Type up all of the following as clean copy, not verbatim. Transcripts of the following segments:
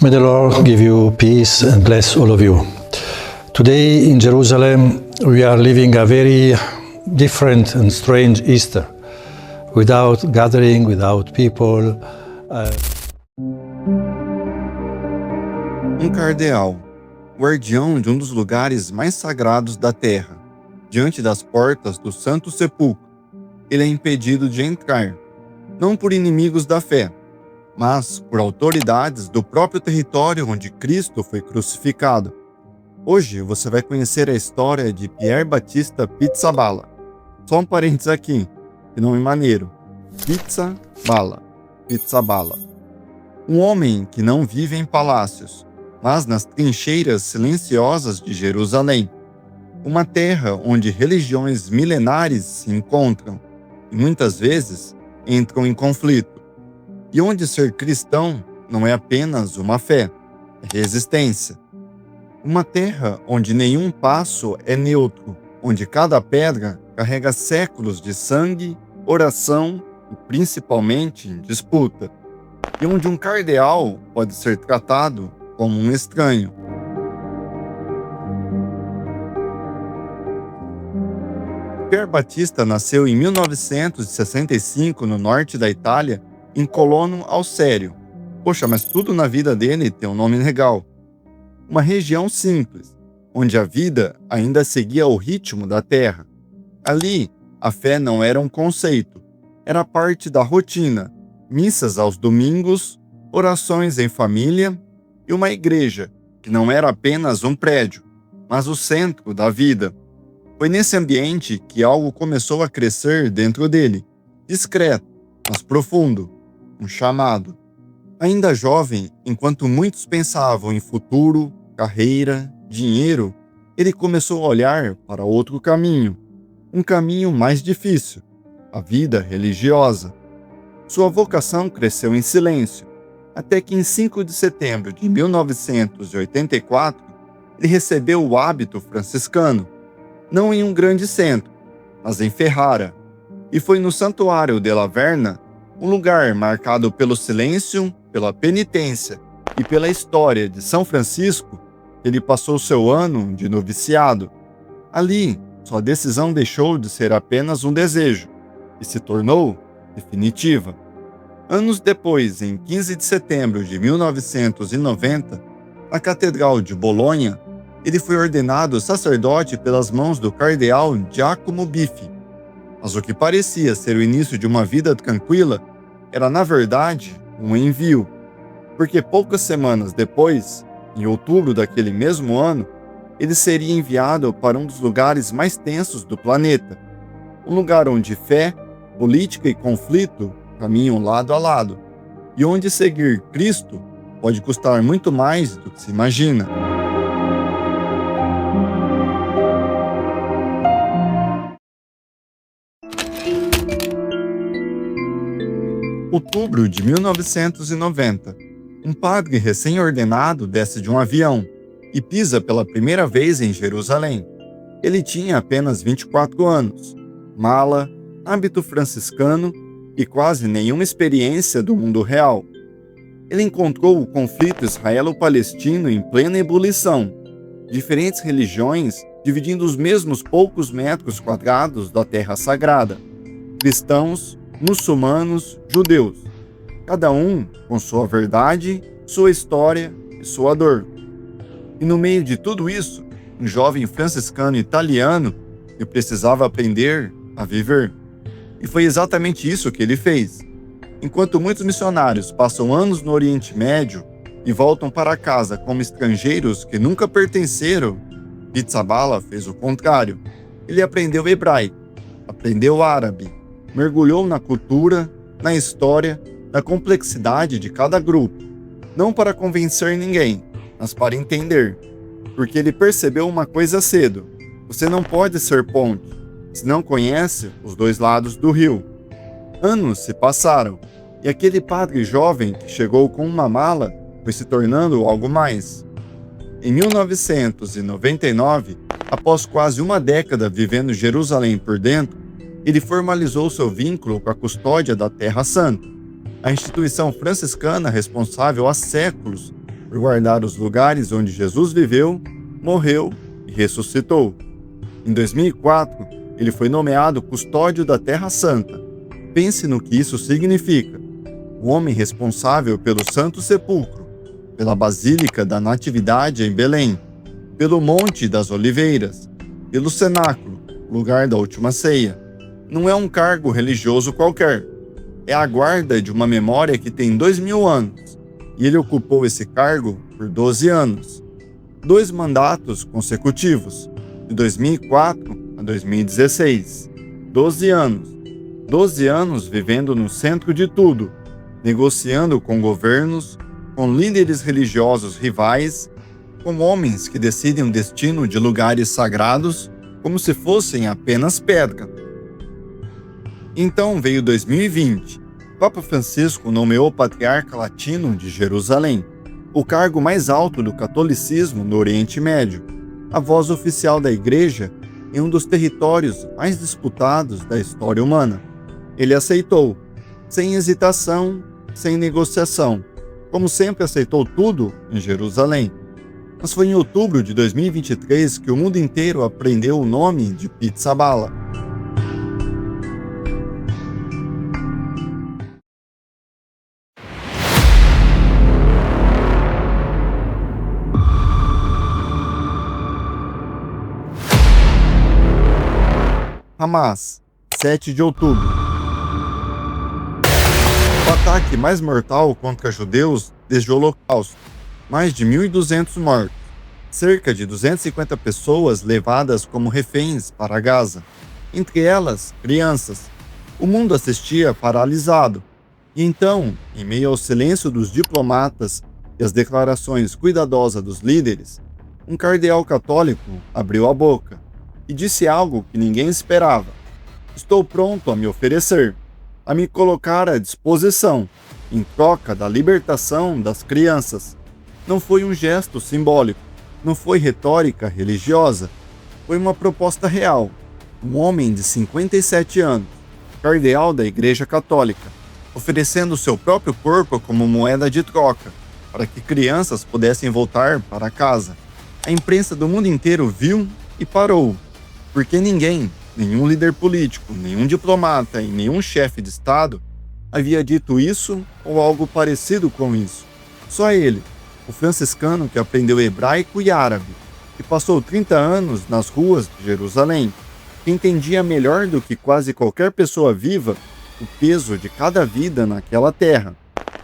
May the Lord give you peace and bless all of you. Today in Jerusalem we are living a very different and strange Easter, without gathering, without people. Um cardeal, guardião de um dos lugares mais sagrados da terra, diante das portas do Santo Sepulcro, ele é impedido de entrar, não por inimigos da fé, mas por autoridades do próprio território onde Cristo foi crucificado. Hoje você vai conhecer a história de Pier Battista Pizzaballa. Só um parênteses aqui, que nome maneiro. Pizzaballa. Um homem que não vive em palácios, mas nas trincheiras silenciosas de Jerusalém. Uma terra onde religiões milenares se encontram e muitas vezes entram em conflito. E onde ser cristão não é apenas uma fé, é resistência. Uma terra onde nenhum passo é neutro, onde cada pedra carrega séculos de sangue, oração e principalmente disputa. E onde um cardeal pode ser tratado como um estranho. Pier Battista nasceu em 1965 no norte da Itália, em Colono ao Sério. Poxa, mas tudo na vida dele tem um nome legal. Uma região simples, onde a vida ainda seguia o ritmo da terra. Ali, a fé não era um conceito, era parte da rotina, missas aos domingos, orações em família e uma igreja, que não era apenas um prédio, mas o centro da vida. Foi nesse ambiente que algo começou a crescer dentro dele, discreto, mas profundo. Um chamado. Ainda jovem, enquanto muitos pensavam em futuro, carreira, dinheiro, ele começou a olhar para outro caminho, um caminho mais difícil, a vida religiosa. Sua vocação cresceu em silêncio, até que em 5 de setembro de 1984, ele recebeu o hábito franciscano, não em um grande centro, mas em Ferrara, e foi no Santuário della Verna, um lugar marcado pelo silêncio, pela penitência e pela história de São Francisco, que ele passou seu ano de noviciado. Ali, sua decisão deixou de ser apenas um desejo e se tornou definitiva. Anos depois, em 15 de setembro de 1990, na Catedral de Bolonha, ele foi ordenado sacerdote pelas mãos do cardeal Giacomo Biffi. Mas o que parecia ser o início de uma vida tranquila era, na verdade, um envio. Porque poucas semanas depois, em outubro daquele mesmo ano, ele seria enviado para um dos lugares mais tensos do planeta. Um lugar onde fé, política e conflito caminham lado a lado. E onde seguir Cristo pode custar muito mais do que se imagina. Outubro de 1990. Um padre recém-ordenado desce de um avião e pisa pela primeira vez em Jerusalém. Ele tinha apenas 24 anos, mala, hábito franciscano e quase nenhuma experiência do mundo real. Ele encontrou o conflito israelo-palestino em plena ebulição, diferentes religiões dividindo os mesmos poucos metros quadrados da terra sagrada, cristãos, muçulmanos, judeus, cada um com sua verdade, sua história e sua dor. E no meio de tudo isso, um jovem franciscano italiano que precisava aprender a viver. E foi exatamente isso que ele fez. Enquanto muitos missionários passam anos no Oriente Médio e voltam para casa como estrangeiros que nunca pertenceram, Pizzaballa fez o contrário. Ele aprendeu hebraico, aprendeu árabe, mergulhou na cultura, na história, na complexidade de cada grupo, não para convencer ninguém, mas para entender, porque ele percebeu uma coisa cedo: você não pode ser ponte, se não conhece os dois lados do rio. Anos se passaram, e aquele padre jovem que chegou com uma mala foi se tornando algo mais. Em 1999, após quase uma década vivendo Jerusalém por dentro, ele formalizou seu vínculo com a custódia da Terra Santa, a instituição franciscana responsável há séculos por guardar os lugares onde Jesus viveu, morreu e ressuscitou. Em 2004, ele foi nomeado custódio da Terra Santa. Pense no que isso significa. O homem responsável pelo Santo Sepulcro, pela Basílica da Natividade em Belém, pelo Monte das Oliveiras, pelo Cenáculo, lugar da Última Ceia. Não é um cargo religioso qualquer. É a guarda de uma memória que tem 2000 anos. E ele ocupou esse cargo por 12 anos. 2 mandatos consecutivos, de 2004 a 2016. 12 anos. 12 anos vivendo no centro de tudo, negociando com governos, com líderes religiosos rivais, com homens que decidem o destino de lugares sagrados como se fossem apenas pedra. Então veio 2020. Papa Francisco nomeou o Patriarca Latino de Jerusalém, o cargo mais alto do catolicismo no Oriente Médio, a voz oficial da Igreja em um dos territórios mais disputados da história humana. Ele aceitou, sem hesitação, sem negociação, como sempre aceitou tudo em Jerusalém. Mas foi em outubro de 2023 que o mundo inteiro aprendeu o nome de Pizzaballa. Hamas, 7 de outubro. O ataque mais mortal contra judeus desde o Holocausto. Mais de 1.200 mortos. Cerca de 250 pessoas levadas como reféns para Gaza. Entre elas, crianças. O mundo assistia paralisado. E então, em meio ao silêncio dos diplomatas e às declarações cuidadosas dos líderes, um cardeal católico abriu a boca e disse algo que ninguém esperava. Estou pronto a me oferecer, a me colocar à disposição, em troca da libertação das crianças. Não foi um gesto simbólico, não foi retórica religiosa, foi uma proposta real. Um homem de 57 anos, cardeal da Igreja Católica, oferecendo seu próprio corpo como moeda de troca, para que crianças pudessem voltar para casa. A imprensa do mundo inteiro viu e parou. Porque ninguém, nenhum líder político, nenhum diplomata e nenhum chefe de Estado havia dito isso ou algo parecido com isso. Só ele, o franciscano que aprendeu hebraico e árabe, que passou 30 anos nas ruas de Jerusalém, que entendia melhor do que quase qualquer pessoa viva o peso de cada vida naquela terra.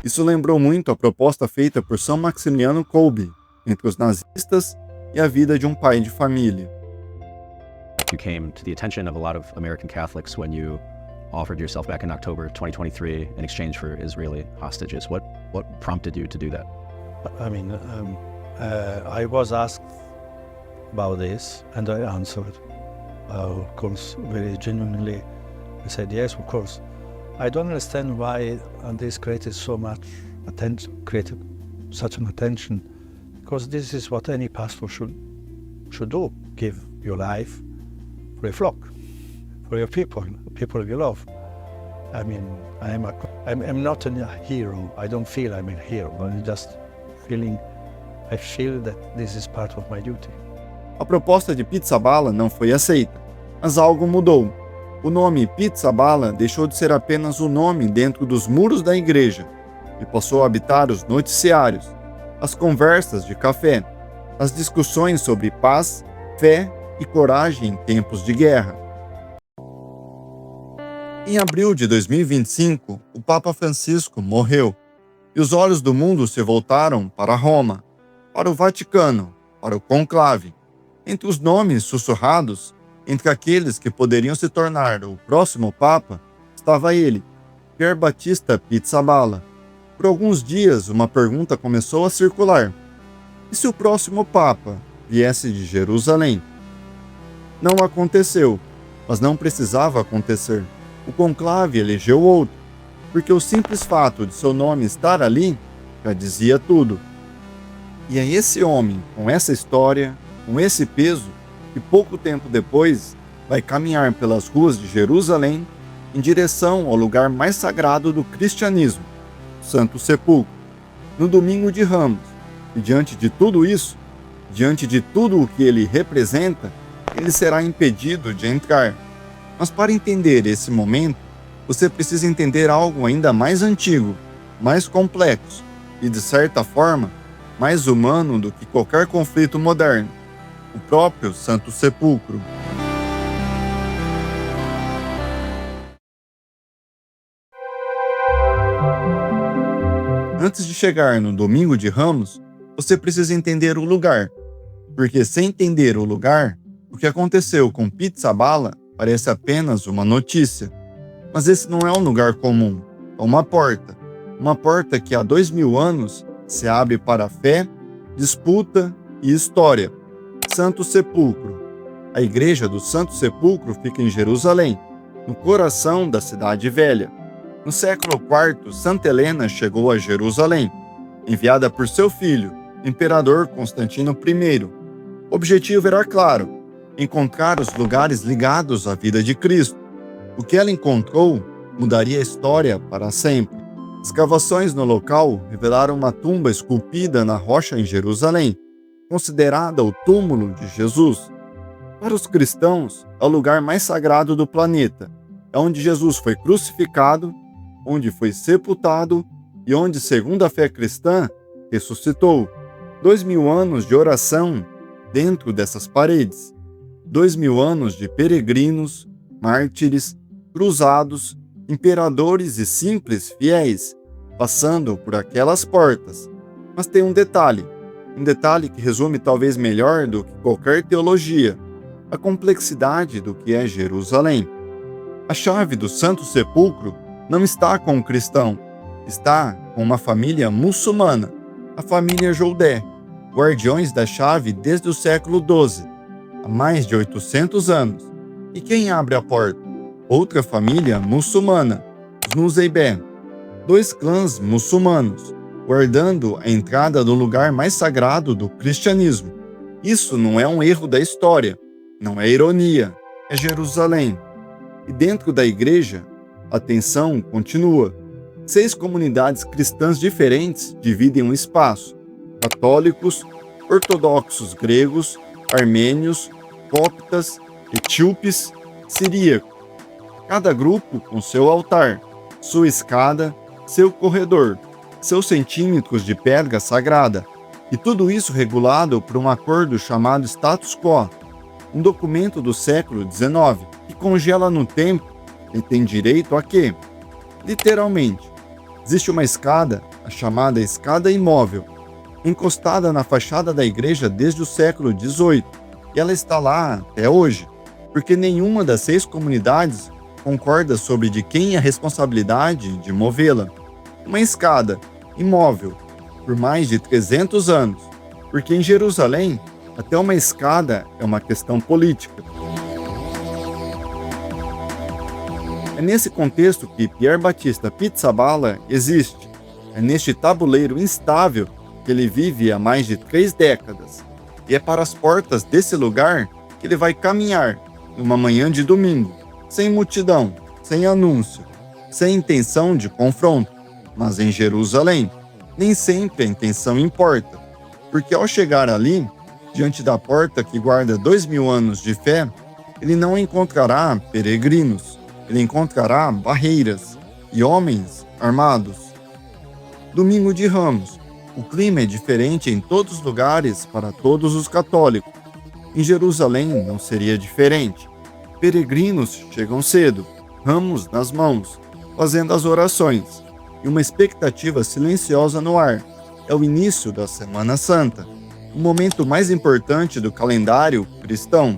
Isso lembrou muito a proposta feita por São Maximiliano Kolbe entre os nazistas e a vida de um pai de família. You came to the attention of a lot of American Catholics when you offered yourself back in October 2023 in exchange for Israeli hostages. What prompted you to do that? I was asked about this and I answered, of course, very genuinely. I said, yes, of course. I don't understand why this created so much attention, created such an attention, because this is what any pastor should do, give your life for your flock, for your people you love. I'm not a hero. I don't feel I'm a hero, but I feel that this is part of my duty. A proposta de Pizzaballa não foi aceita, mas algo mudou. O nome Pizzaballa deixou de ser apenas um nome dentro dos muros da igreja e passou a habitar os noticiários, as conversas de café, as discussões sobre paz, fé e coragem em tempos de guerra. Em abril de 2025, o Papa Francisco morreu e os olhos do mundo se voltaram para Roma, para o Vaticano, para o conclave. Entre os nomes sussurrados, entre aqueles que poderiam se tornar o próximo Papa, estava ele, Pier Battista Pizzaballa. Por alguns dias, uma pergunta começou a circular. E se o próximo Papa viesse de Jerusalém? Não aconteceu, mas não precisava acontecer. O conclave elegeu outro, porque o simples fato de seu nome estar ali já dizia tudo. E é esse homem, com essa história, com esse peso, que pouco tempo depois vai caminhar pelas ruas de Jerusalém em direção ao lugar mais sagrado do cristianismo, Santo Sepulcro, no domingo de Ramos, E diante de tudo isso, diante de tudo o que ele representa, ele será impedido de entrar. Mas para entender esse momento, você precisa entender algo ainda mais antigo, mais complexo e, de certa forma, mais humano do que qualquer conflito moderno: o próprio Santo Sepulcro. Antes de chegar no Domingo de Ramos, você precisa entender o lugar, porque sem entender o lugar, o que aconteceu com Pizzaballa parece apenas uma notícia. Mas esse não é um lugar comum, é uma porta que há 2000 anos se abre para a fé, disputa e história. Santo Sepulcro. A igreja do Santo Sepulcro fica em Jerusalém, no coração da cidade velha. No século IV, Santa Helena chegou a Jerusalém, enviada por seu filho, imperador Constantino I. O objetivo era claro: encontrar os lugares ligados à vida de Cristo. O que ela encontrou mudaria a história para sempre. Escavações no local revelaram uma tumba esculpida na rocha em Jerusalém, considerada o túmulo de Jesus. Para os cristãos, é o lugar mais sagrado do planeta. É onde Jesus foi crucificado, onde foi sepultado e onde, segundo a fé cristã, ressuscitou. 2000 anos de oração dentro dessas paredes. 2000 anos de peregrinos, mártires, cruzados, imperadores e simples fiéis, passando por aquelas portas. Mas tem um detalhe que resume talvez melhor do que qualquer teologia: a complexidade do que é Jerusalém. A chave do Santo Sepulcro não está com o cristão, está com uma família muçulmana, a família Joudé, guardiões da chave desde o século XII, há mais de 800 anos. E quem abre a porta? Outra família muçulmana, os Nuseibé, 2 clãs muçulmanos, guardando a entrada do lugar mais sagrado do cristianismo. Isso não é um erro da história, não é ironia, é Jerusalém. E dentro da igreja, a tensão continua. 6 comunidades cristãs diferentes dividem um espaço: católicos, ortodoxos gregos, armênios, coptas, etíopes, siríacos. Cada grupo com seu altar, sua escada, seu corredor, seus centímetros de pedra sagrada. E tudo isso regulado por um acordo chamado Status Quo, um documento do século XIX que congela no tempo e tem direito a quê? Literalmente, existe uma escada, a chamada escada imóvel, encostada na fachada da igreja desde o século XVIII, e ela está lá até hoje, porque nenhuma das 6 comunidades concorda sobre de quem é a responsabilidade de movê-la. Uma escada imóvel por mais de 300 anos, porque em Jerusalém até uma escada é uma questão política. É nesse contexto que Pier Battista Pizzaballa existe. É neste tabuleiro instável que ele vive há mais de 3 décadas. E é para as portas desse lugar que ele vai caminhar numa manhã de domingo, sem multidão, sem anúncio, sem intenção de confronto. Mas em Jerusalém, nem sempre a intenção importa, porque ao chegar ali, diante da porta que guarda 2000 anos de fé, ele não encontrará peregrinos, ele encontrará barreiras e homens armados. Domingo de Ramos. O clima é diferente em todos os lugares para todos os católicos. Em Jerusalém não seria diferente. Peregrinos chegam cedo, ramos nas mãos, fazendo as orações, e uma expectativa silenciosa no ar. É o início da Semana Santa, o momento mais importante do calendário cristão.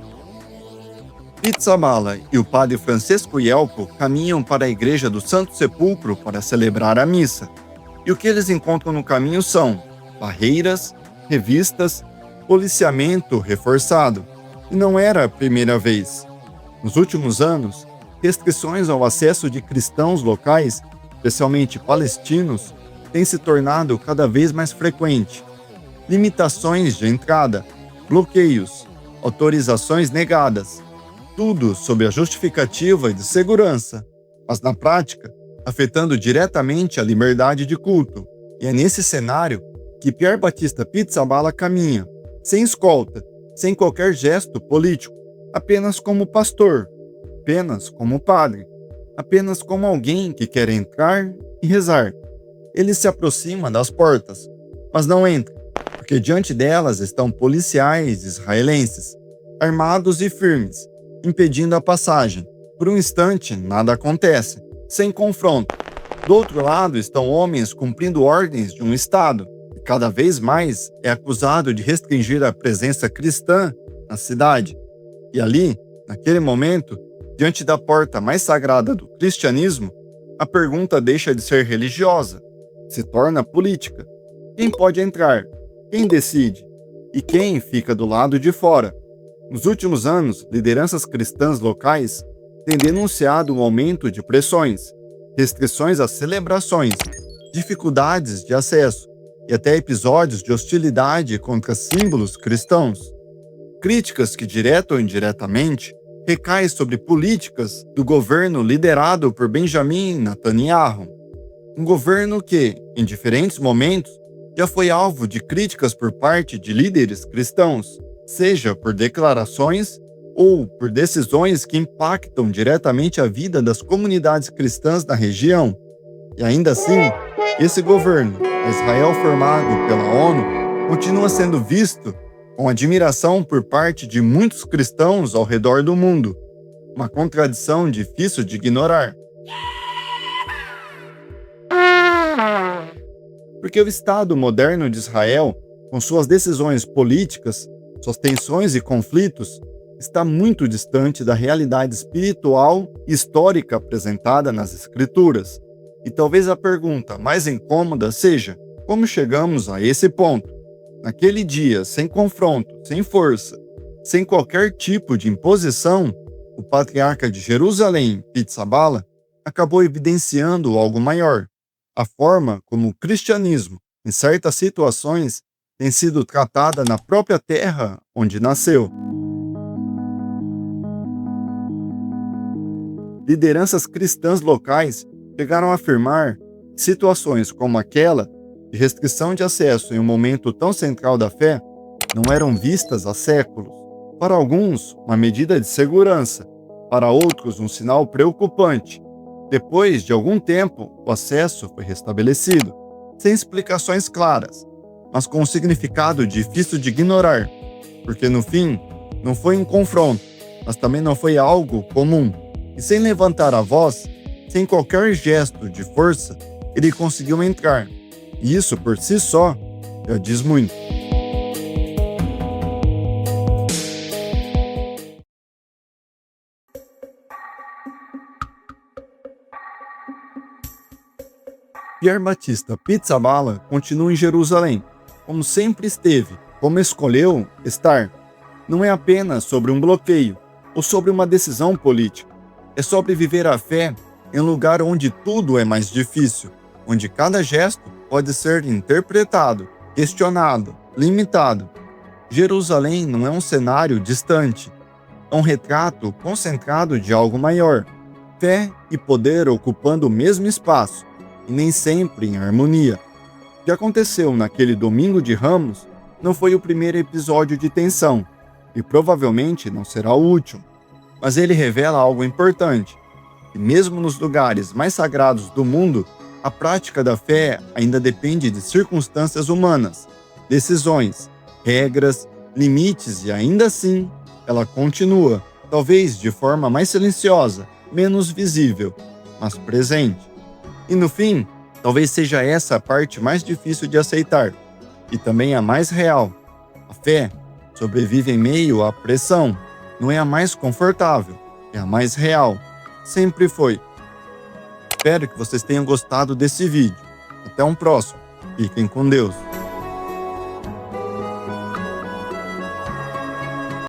Pizzaballa e o padre Francesco Ielpo caminham para a igreja do Santo Sepulcro para celebrar a missa. E o que eles encontram no caminho são barreiras, revistas, policiamento reforçado. E não era a primeira vez. Nos últimos anos, restrições ao acesso de cristãos locais, especialmente palestinos, têm se tornado cada vez mais frequente. Limitações de entrada, bloqueios, autorizações negadas, tudo sob a justificativa de segurança, mas na prática, afetando diretamente a liberdade de culto. E é nesse cenário que Pier Battista Pizzaballa caminha, sem escolta, sem qualquer gesto político, apenas como pastor, apenas como padre, apenas como alguém que quer entrar e rezar. Ele se aproxima das portas, mas não entra, porque diante delas estão policiais israelenses, armados e firmes, impedindo a passagem. Por um instante, nada acontece, sem confronto. Do outro lado estão homens cumprindo ordens de um Estado, que cada vez mais é acusado de restringir a presença cristã na cidade. E ali, naquele momento, diante da porta mais sagrada do cristianismo, a pergunta deixa de ser religiosa, se torna política. Quem pode entrar? Quem decide? E quem fica do lado de fora? Nos últimos anos, lideranças cristãs locais têm denunciado um aumento de pressões, restrições às celebrações, dificuldades de acesso e até episódios de hostilidade contra símbolos cristãos. Críticas que, direta ou indiretamente, recaem sobre políticas do governo liderado por Benjamin Netanyahu. Um governo que, em diferentes momentos, já foi alvo de críticas por parte de líderes cristãos, seja por declarações ou por decisões que impactam diretamente a vida das comunidades cristãs da região. E ainda assim, esse governo, Israel formado pela ONU, continua sendo visto com admiração por parte de muitos cristãos ao redor do mundo. Uma contradição difícil de ignorar. Porque o Estado moderno de Israel, com suas decisões políticas, suas tensões e conflitos, está muito distante da realidade espiritual e histórica apresentada nas Escrituras. E talvez a pergunta mais incômoda seja: como chegamos a esse ponto? Naquele dia, sem confronto, sem força, sem qualquer tipo de imposição, o patriarca de Jerusalém, Pizzaballa, acabou evidenciando algo maior: a forma como o cristianismo, em certas situações, tem sido tratada na própria terra onde nasceu. Lideranças cristãs locais chegaram a afirmar que situações como aquela de restrição de acesso em um momento tão central da fé não eram vistas há séculos. Para alguns, uma medida de segurança, para outros, um sinal preocupante. Depois de algum tempo, o acesso foi restabelecido, sem explicações claras, mas com um significado difícil de ignorar, porque no fim, não foi um confronto, mas também não foi algo comum. E sem levantar a voz, sem qualquer gesto de força, ele conseguiu entrar. E isso, por si só, já diz muito. Pier Battista Pizzaballa continua em Jerusalém, como sempre esteve, como escolheu estar. Não é apenas sobre um bloqueio ou sobre uma decisão política. É sobre viver a fé em um lugar onde tudo é mais difícil, onde cada gesto pode ser interpretado, questionado, limitado. Jerusalém não é um cenário distante, é um retrato concentrado de algo maior. Fé e poder ocupando o mesmo espaço, e nem sempre em harmonia. O que aconteceu naquele domingo de Ramos não foi o primeiro episódio de tensão, e provavelmente não será o último. Mas ele revela algo importante, que mesmo nos lugares mais sagrados do mundo, a prática da fé ainda depende de circunstâncias humanas, decisões, regras, limites e ainda assim, ela continua, talvez de forma mais silenciosa, menos visível, mas presente. E no fim, talvez seja essa a parte mais difícil de aceitar, e também a mais real. A fé sobrevive em meio à pressão. Não é a mais confortável, é a mais real. Sempre foi. Espero que vocês tenham gostado desse vídeo. Até um próximo. Fiquem com Deus.